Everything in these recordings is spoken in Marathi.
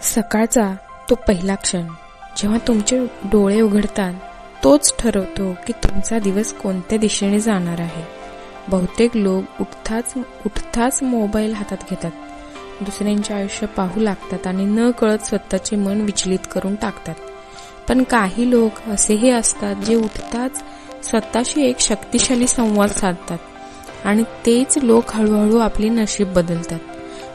सकाळचा तो पहिला क्षण जेव्हा तुमचे डोळे उघडतात तोच ठरवतो की तुमचा दिवस कोणत्या दिशेने जाणार आहे. बहुतेक लोक उठताच मोबाईल हातात घेतात, दुसऱ्यांचे आयुष्य पाहू लागतात आणि न कळत स्वतःचे मन विचलित करून टाकतात. पण काही लोक असेही असतात जे उठताच स्वतःशी एक शक्तिशाली संवाद साधतात आणि तेच लोक हळूहळू आपले नशीब बदलतात.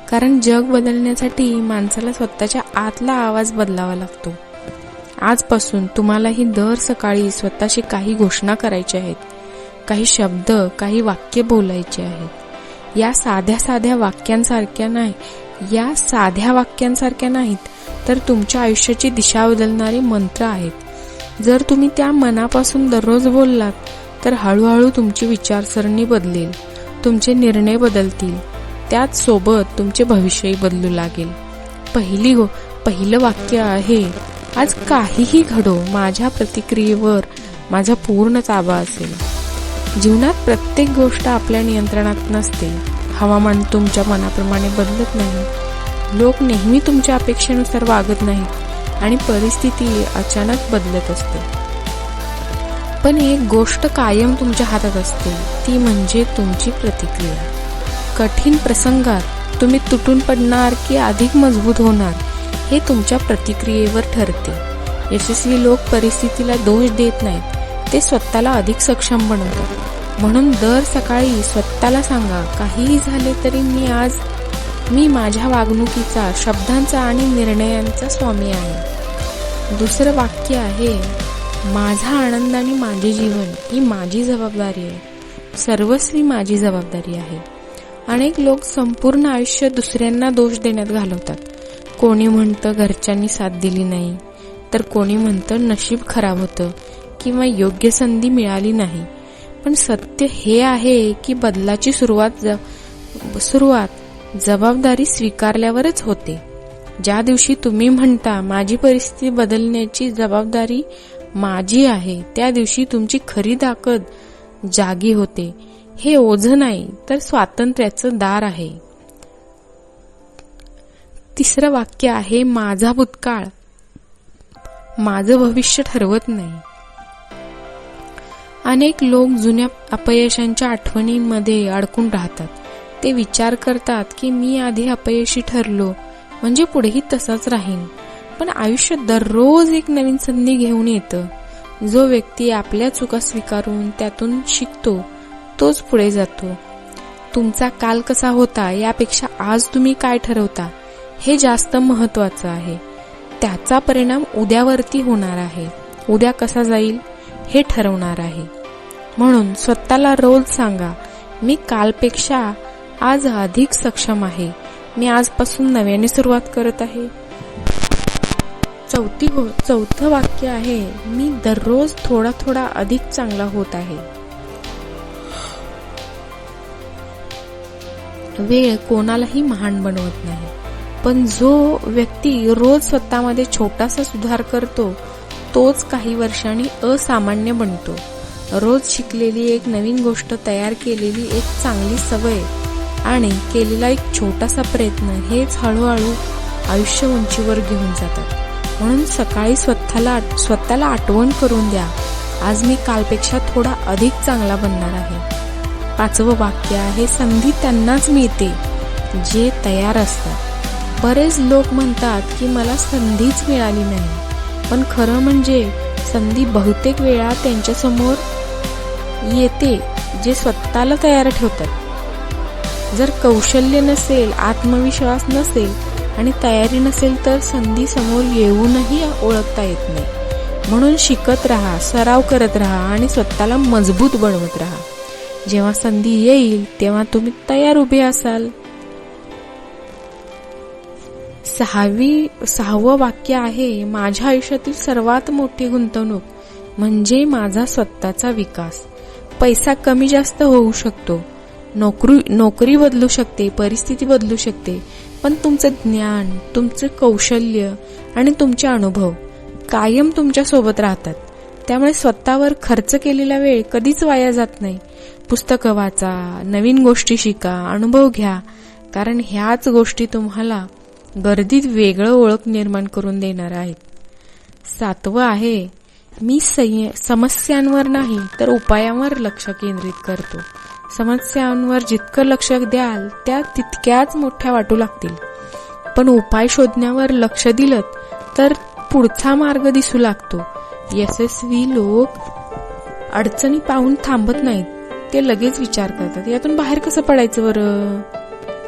कारण जग बदलण्यासाठी माणसाला स्वतःच्या आतला आवाज बदलावा लागतो. आजपासून तुम्हालाही दर सकाळी स्वतःशी काही घोषणा करायच्या आहेत, काही शब्द, काही वाक्य बोलायचे आहेत. या साध्या वाक्यांसारख्या नाहीत तर तुमच्या आयुष्याची दिशा बदलणारे मंत्र आहेत. जर तुम्ही त्या मनापासून दररोज बोललात तर हळूहळू तुमची विचारसरणी बदलेल, तुमचे निर्णय बदलतील, त्याच सोबत तुमचे भविष्यही बदलू लागेल. पहिलं वाक्य आहे, आज काहीही घडो माझ्या प्रतिक्रियेवर माझा पूर्ण ताबा असेल. जीवनात प्रत्येक गोष्ट आपल्या नियंत्रणात नसते. हवामान तुमच्या मनाप्रमाणे बदलत नाही, लोक नेहमी तुमच्या अपेक्षेनुसार वागत नाहीत आणि परिस्थिती अचानक बदलत असते. पण एक गोष्ट कायम तुमच्या हातात असते, ती म्हणजे तुमची प्रतिक्रिया. कठीण प्रसंगात तुम्ही तुटून पडणार की अधिक मजबूत होणार हे तुमच्या प्रतिक्रियेवर ठरते. यशस्वी लोक परिस्थितीला दोष देत नाहीत, ते स्वतःला अधिक सक्षम बनवतात. म्हणून दर सकाळी स्वतःला सांगा, काहीही झाले तरी मी माझ्या वागणुकीचा, शब्दांचा आणि निर्णयांचा स्वामी आहे. दुसरं वाक्य आहे, माझा आनंद आणि माझे जीवन ही माझी जबाबदारी आहे, सर्वस्वी माझी जबाबदारी आहे. अनेक लोक संपूर्ण आयुष्य दुसऱ्यांना दोष देण्यात घालवतात. कोणी म्हणतं घरच्यांनी साथ दिली नाही, तर कोणी म्हणतं नशीब खराब होतं किंवा योग्य संधी मिळाली नाही. पण सत्य हे आहे की बदलाची सुरुवात जबाबदारी स्वीकारल्यावरच होते. ज्या दिवशी तुम्ही म्हणता माझी परिस्थिती बदलण्याची जबाबदारी माझी आहे, त्या दिवशी तुमची खरी ताकद जागी होते. हे ओझं नाही तर स्वातंत्र्याचं दार आहे. तिसरं वाक्य आहे, माझा भूतकाळ माझं भविष्य ठरवत नाही. अनेक लोक जुन्या अपयशांच्या आठवणींमध्ये अडकून राहतात. ते विचार करतात की मी आधी अपयशी ठरलो म्हणजे पुढेही तसाच राहीन. पण आयुष्य दररोज एक नवीन संधी घेऊन येतं. जो व्यक्ती आपल्या चुका स्वीकारून त्यातून शिकतो तोच पुढे जातो. तुमचा काल कसा होता यापेक्षा आज तुम्ही काय ठरवता हे जास्त महत्वाचं आहे. त्याचा परिणाम उद्यावरती होणार आहे. उद्या कसा जाईल हे ठरवणार आहे. म्हणून स्वतःला रोज सांगा, मी कालपेक्षा आज अधिक सक्षम आहे. मी आजपासून नव्याने सुरुवात करत आहे. चौथं वाक्य आहे, मी दररोज थोडा अधिक चांगला होत आहे. वेळ कोणालाही महान बनवत नाही, पण जो व्यक्ती रोज स्वतःमध्ये छोटासा सुधार करतो तोच काही वर्षांनी असामान्य बनतो. रोज शिकलेली एक नवीन गोष्ट, तयार केलेली एक चांगली सवय आणि केलेला एक छोटासा प्रयत्न हेच हळूहळू आयुष्य उंचीवर घेऊन जातात. म्हणून सकाळी स्वतःला आठवण करून द्या, आज मी कालपेक्षा थोडा अधिक चांगला बनणार आहे. 5वं वाक्य आहे, संधी त्यांनाच मिळते जे तयार असतात. बरेच लोक म्हणतात की मला संधीच मिळाली नाही, पण खरं म्हणजे संधी बहुतेक वेळा त्यांच्यासमोर येते जे स्वतःला तयार ठेवतात. जर कौशल्य नसेल, आत्मविश्वास नसेल आणि तयारी नसेल तर संधी समोर येऊनही ओळखता येत नाही. म्हणून शिकत राहा, सराव करत राहा आणि स्वतःला मजबूत बनवत राहा. जेव्हा संधी येईल तेव्हा तुम्ही तयार उभे असाल. 6वं वाक्य आहे, माझ्या आयुष्यातील सर्वात मोठी गुंतवणूक म्हणजे माझा स्वतःचा विकास. पैसा कमी जास्त होऊ शकतो, नोकरी बदलू शकते, परिस्थिती बदलू शकते, पण तुमचं ज्ञान, तुमचं कौशल्य आणि तुमचे अनुभव कायम तुमच्या सोबत राहतात. त्यामुळे स्वतःवर खर्च केलेला वेळ कधीच वाया जात नाही. पुस्तकं वाचा, नवीन गोष्टी शिका, अनुभव घ्या, कारण ह्याच गोष्टी तुम्हाला गर्दीत वेगळं ओळख निर्माण करून देणार आहेत. 7वं आहे, मी समस्यांवर नाही तर उपायांवर लक्ष केंद्रित करतो. समस्यांवर जितकं लक्ष द्याल त्या तितक्याच मोठ्या वाटू लागतील, पण उपाय शोधण्यावर लक्ष दिलं तर पुढचा मार्ग दिसू लागतो. यशस्वी लोक अडचणी पाहून थांबत नाहीत, ते लगेच विचार करतात यातून बाहेर कसं पडायचं बरं,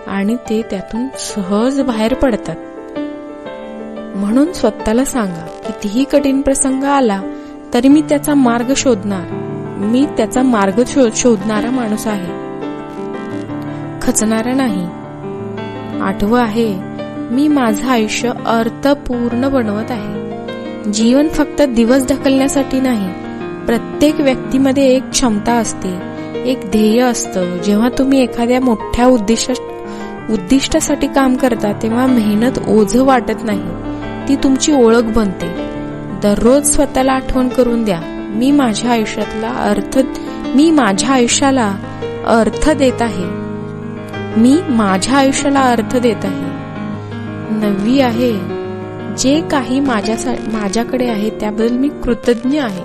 आणि ते त्यातून सहज बाहेर पडतात. म्हणून स्वतःला सांगा, कितीही कठीण प्रसंग आला तरी मी त्याचा मार्ग शोधणार. मी त्याचा मार्ग शोधणारा माणूस आहे, खचणारा नाही. 8वं आहे, मी माझं आयुष्य अर्थपूर्ण बनवत आहे. जीवन फक्त दिवस ढकलण्यासाठी नाही. प्रत्येक व्यक्तीमध्ये एक क्षमता असते, एक ध्येय असतं. जेव्हा तुम्ही एखाद्या मोठ्या उद्दिष्टासाठी काम करता तेव्हा मेहनत ओझं वाटत नाही, ती तुमची ओळख बनते. दररोज स्वतःला आठवण करून द्या, मी माझ्या आयुष्याला अर्थ देत आहे. मी माझ्या आयुष्याला अर्थ देत आहे. 9वी आहे, जे काही माझ्याकडे आहे त्याबद्दल मी कृतज्ञ आहे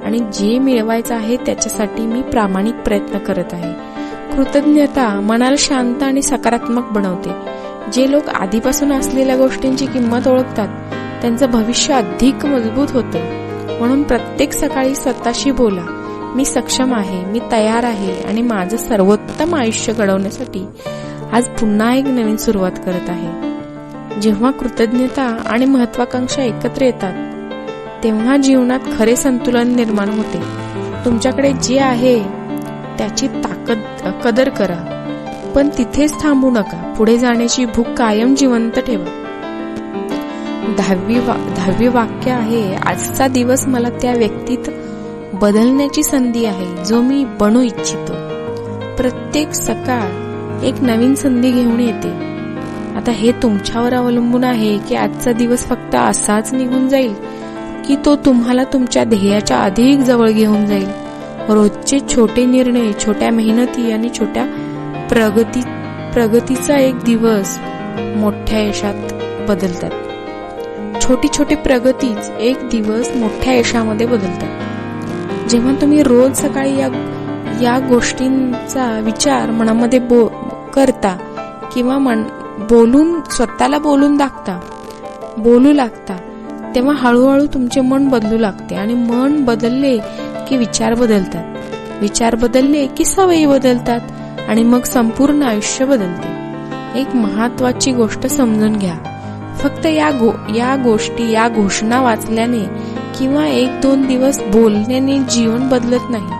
आणि जे मिळवायचं आहे त्याच्यासाठी मी प्रामाणिक प्रयत्न करत आहे. कृतज्ञता मनाला शांत आणि सकारात्मक बनवते. जे लोक आधीपासून असलेल्या गोष्टींची किंमत ओळखतात त्यांचं भविष्य अधिक मजबूत होतं. म्हणून प्रत्येक सकाळी स्वतःशी बोला, मी सक्षम आहे, मी तयार आहे आणि माझं सर्वोत्तम आयुष्य घडवण्यासाठी आज पुन्हा एक नवीन सुरुवात करत आहे. जेव्हा कृतज्ञता आणि महत्वाकांक्षा एकत्र येतात तेव्हा जीवनात खरे संतुलन निर्माण होते. तुमच्याकडे जे आहे त्याची कदर करा, पण तिथेच थांबू नका. पुढे जाण्याची भूक कायम जिवंत ठेवा. 10वे वाक्य आहे, आजचा दिवस मला त्या व्यक्तीत बदलण्याची संधी आहे जो मी बनू इच्छितो. प्रत्येक सकाळ एक नवीन संधी घेऊन येते. आता हे तुमच्यावर अवलंबून आहे की आजचा दिवस फक्त असाच निघून जाईल की तो तुम्हाला तुमच्या ध्येयाच्या अधिक जवळ घेऊन जाईल. रोजचे छोटे निर्णय, छोट्या मेहनती आणि छोट्या प्रगतीचा एक दिवस मोठ्या यशात बदलतात. छोटी प्रगतीच एक दिवस मोठ्या यशामध्ये बदलतात. जेव्हा तुम्ही रोज सकाळी या गोष्टींचा विचार मनामध्ये करता किंवा स्वतःला बोलू लागता तेव्हा हळूहळू तुमचे मन बदलू लागते आणि मन बदलले की विचार बदलतात, विचार बदलले की सवयी बदलतात आणि मग संपूर्ण आयुष्य बदलते. एक महत्वाची गोष्ट समजून घ्या, फक्त या घोषणा वाचल्याने किंवा 1-2 दिवस बोलण्याने जीवन बदलत नाही.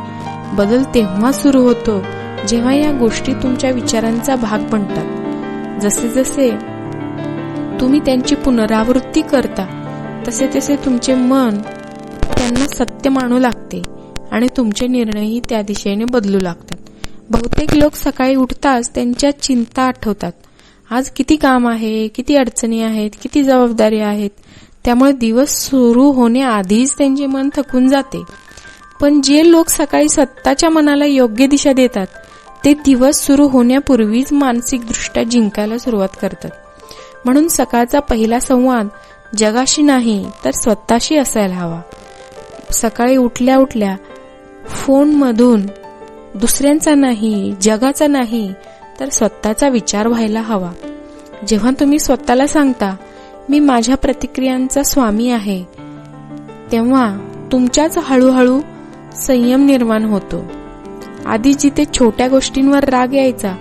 बदल तेव्हा सुरू होतो जेव्हा या गोष्टी तुमच्या विचारांचा भाग बनतात. जसे जसे तुम्ही त्यांची पुनरावृत्ती करता तसे तसे तुमचे मन त्यांना सत्य मानू लागते आणि तुमचे निर्णयही त्या दिशेने बदलू लागतात. बहुतेक लोक सकाळी उठताच त्यांच्या चिंता आठवतात. आज किती काम आहे, किती अडचणी आहेत, किती जबाबदारी आहेत. त्यामुळे दिवस सुरू होण्याआधीच त्यांचे मन थकून जाते. पण जे लोक सकाळी स्वतःच्या मनाला योग्य दिशा देतात ते दिवस सुरू होण्यापूर्वीच मानसिकदृष्ट्या जिंकायला सुरुवात करतात. म्हणून सकाळचा पहिला संवाद जगाशी नाही तर स्वतःशी असायला हवा. सकाळी उठल्या उठल्या फोनमधून दुसऱ्यांचा नाही, जगाचा नाही तर स्वतःचा विचार व्हायला हवा. जेव्हा तुम्ही स्वतःला सांगता मी माझ्या प्रतिक्रियांचा स्वामी आहे तेव्हा तुमच्याच हळूहळू संयम निर्माण होतो. आधी जिथे छोट्या गोष्टींवर राग यायचा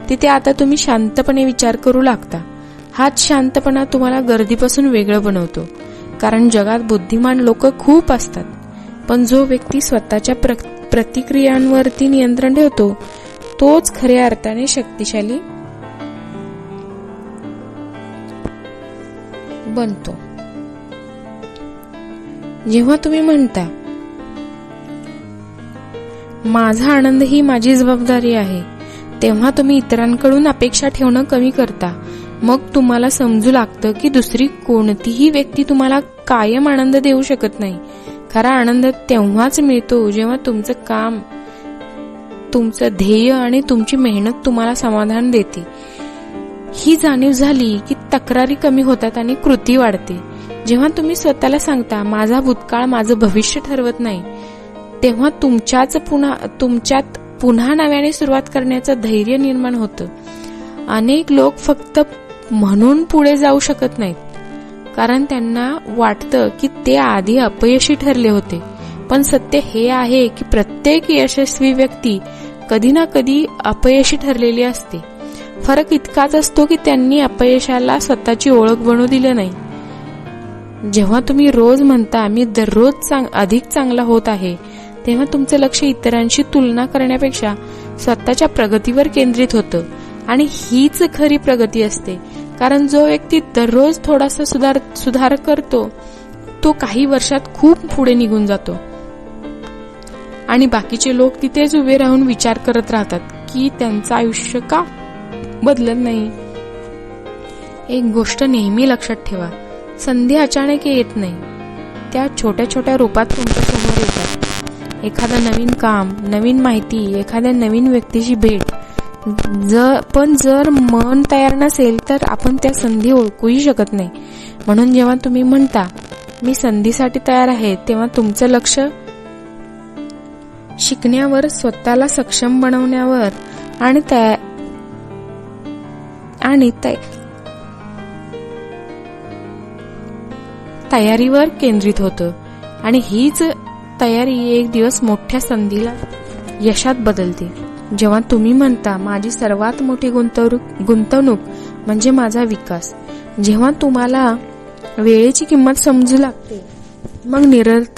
तिथे आता तुम्ही शांतपणे विचार करू लागता. हाच शांतपणा तुम्हाला गर्दीपासून वेगळं बनवतो. कारण जगात बुद्धिमान लोक खूप असतात, पण जो व्यक्ती स्वतःच्या प्रतिक्रियांवरती नियंत्रण ठेवतो तोच खऱ्या अर्थाने शक्तिशाली बनतो. जेव्हा तुम्ही म्हणता माझा आनंद ही माझी जबाबदारी आहे तेव्हा तुम्ही इतरांकडून अपेक्षा ठेवणं कमी करता. मग तुम्हाला समजू लागतं की दुसरी कोणतीही व्यक्ती तुम्हाला कायम आनंद देऊ शकत नाही. खरा आनंद तेव्हाच मिळतो जेव्हा तुमचं काम, तुमचं ध्येय आणि तुमची मेहनत तुम्हाला समाधान देते. ही जाणीव झाली की तक्रारी कमी होतात आणि कृती वाढते. जेव्हा तुम्ही स्वतःला सांगता माझा भूतकाळ माझं भविष्य ठरवत नाही, तेव्हा तुमच्यात पुन्हा नव्याने सुरुवात करण्याचं धैर्य निर्माण होतं. अनेक लोक फक्त म्हणून पुढे जाऊ शकत नाहीत, कारण त्यांना वाटतं की ते आधी अपयशी ठरले होते. पण सत्य हे आहे की प्रत्येक यशस्वी व्यक्ती कधी ना कधी अपयशी ठरलेली असते. फरक इतकाच असतो की त्यांनी अपयशाला स्वतःची ओळख बनवू दिलं नाही. जेव्हा तुम्ही रोज म्हणता मी दररोज अधिक चांगला होत आहे, तेव्हा तुमचं लक्ष इतरांशी तुलना करण्यापेक्षा स्वतःच्या प्रगतीवर केंद्रित होतं. आणि हीच खरी प्रगती असते, कारण जो व्यक्ती दररोज थोडासा सुधार करतो तो काही वर्षात खूप पुढे निघून जातो. आणि बाकीचे लोक तिथेच उभे राहून विचार करत राहतात की त्यांचं आयुष्य का बदलत नाही. एक गोष्ट नेहमी लक्षात ठेवा, संधी अचानक येत नाही, त्या छोट्या छोट्या रूपात तुमच्या समोर येतात. एखादं नवीन काम, नवीन माहिती, एखाद्या नवीन व्यक्तीची भेट. पण जर मन तयार नसेल तर आपण त्या संधी ओळखूही शकत नाही. म्हणून जेव्हा तुम्ही म्हणता मी संधीसाठी तयार आहे, तेव्हा तुमचं लक्ष शिकण्यावर, स्वतःला सक्षम बनवण्यावर आणि तयारीवर केंद्रित होतं. आणि हीच तयारी एक दिवस मोठ्या संधीला यशात बदलते. जेव्हा तुम्ही म्हणता माझी सर्वात मोठी गुंतवणूक म्हणजे माझा विकास, जेव्हा तुम्हाला वेळेची किंमत समजू लागते, मग निरर्थक